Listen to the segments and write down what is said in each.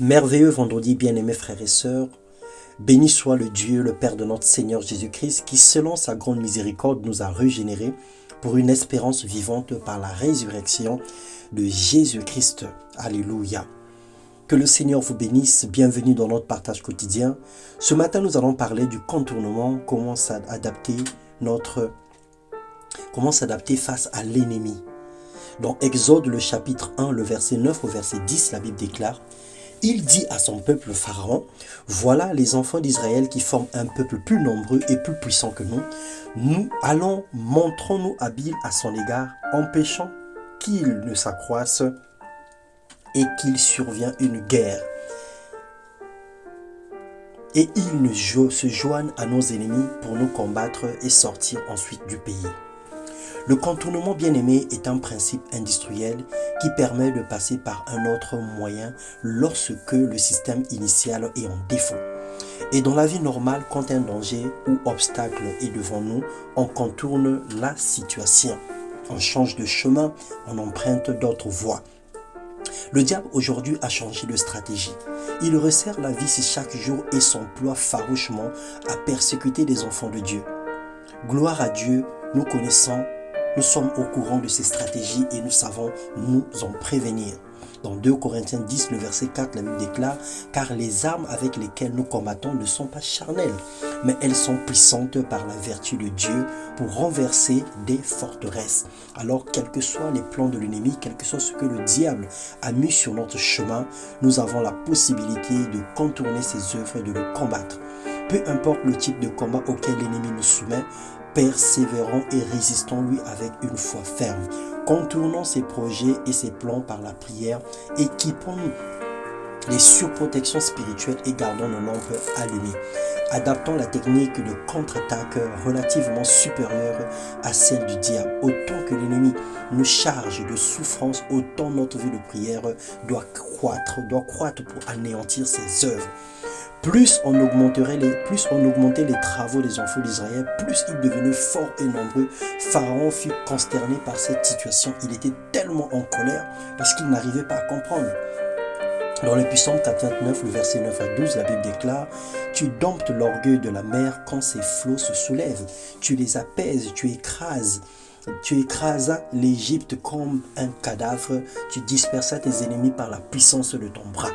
Merveilleux vendredi, bien-aimés frères et sœurs, béni soit le Dieu, le Père de notre Seigneur Jésus-Christ, qui selon sa grande miséricorde nous a régénérés pour une espérance vivante par la résurrection de Jésus-Christ. Alléluia. Que le Seigneur vous bénisse, bienvenue dans notre partage quotidien. Ce matin, nous allons parler du contournement, comment s'adapter face à l'ennemi. Dans Exode, le chapitre 1, le verset 9 au verset 10, la Bible déclare: il dit à son peuple Pharaon, voilà les enfants d'Israël qui forment un peuple plus nombreux et plus puissant que nous. Nous allons, montrons-nous habiles à son égard, empêchant qu'il ne s'accroisse et qu'il survienne une guerre. Et ils se joignent à nos ennemis pour nous combattre et sortir ensuite du pays. Le contournement bien-aimé est un principe industriel qui permet de passer par un autre moyen lorsque le système initial est en défaut. Et dans la vie normale, quand un danger ou obstacle est devant nous, on contourne la situation. On change de chemin, on emprunte d'autres voies. Le diable aujourd'hui a changé de stratégie. Il resserre la vis chaque jour et s'emploie farouchement à persécuter les enfants de Dieu. Gloire à Dieu, nous sommes au courant de ces stratégies et nous savons nous en prévenir. Dans 2 Corinthiens 10, le verset 4, la Bible déclare: car les armes avec lesquelles nous combattons ne sont pas charnelles, mais elles sont puissantes par la vertu de Dieu pour renverser des forteresses. Alors, quels que soient les plans de l'ennemi, quel que soit ce que le diable a mis sur notre chemin, nous avons la possibilité de contourner ses œuvres et de le combattre. Peu importe le type de combat auquel l'ennemi nous soumet, persévérons et résistons-lui avec une foi ferme. Contournons ses projets et ses plans par la prière, équipons-nous les surprotections spirituelles et gardons nos lampes allumées. Adaptons la technique de contre-attaque relativement supérieure à celle du diable. Autant que l'ennemi nous charge de souffrance, autant notre vie de prière doit croître pour anéantir ses œuvres. Plus on augmentait les travaux des enfants d'Israël, plus ils devenaient forts et nombreux. Pharaon fut consterné par cette situation. Il était tellement en colère parce qu'il n'arrivait pas à comprendre. Dans le psaume 89, le verset 9 à 12, la Bible déclare: tu domptes l'orgueil de la mer quand ses flots se soulèvent. Tu les apaises, tu écrasas l'Égypte comme un cadavre. Tu dispersas tes ennemis par la puissance de ton bras.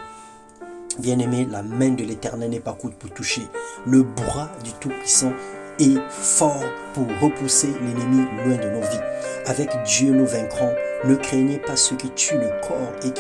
Bien-aimé, la main de l'Éternel n'est pas courte pour toucher. Le bras du Tout-Puissant est fort pour repousser l'ennemi loin de nos vies. Avec Dieu, nous vaincrons. Ne craignez pas ceux qui tuent le corps et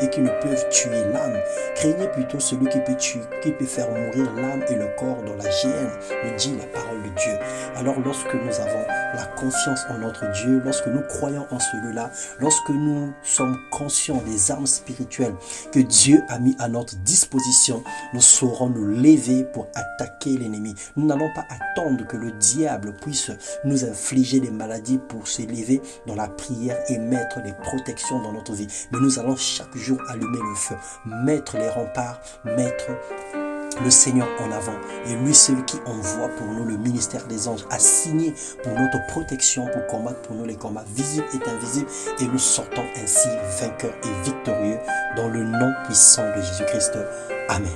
qui ne peuvent tuer l'âme. Craignez plutôt celui qui peut faire mourir l'âme et le corps dans la géhenne, nous dit la parole de Dieu. Alors lorsque nous avons la confiance en notre Dieu, lorsque nous croyons en celui-là, lorsque nous sommes conscients des armes spirituelles que Dieu a mis à notre disposition, nous saurons nous lever pour attaquer l'ennemi. Nous n'allons pas attendre que le diable puisse nous infliger des maladies pour se lever dans la prière et mettre les protections dans notre vie. Mais nous allons chaque jour allumer le feu, mettre les remparts, mettre le Seigneur en avant. Et lui, celui qui envoie pour nous le ministère des anges, a signé pour notre protection, pour combattre pour nous les combats visibles et invisibles. Et nous sortons ainsi vainqueurs et victorieux dans le nom puissant de Jésus-Christ. Amen.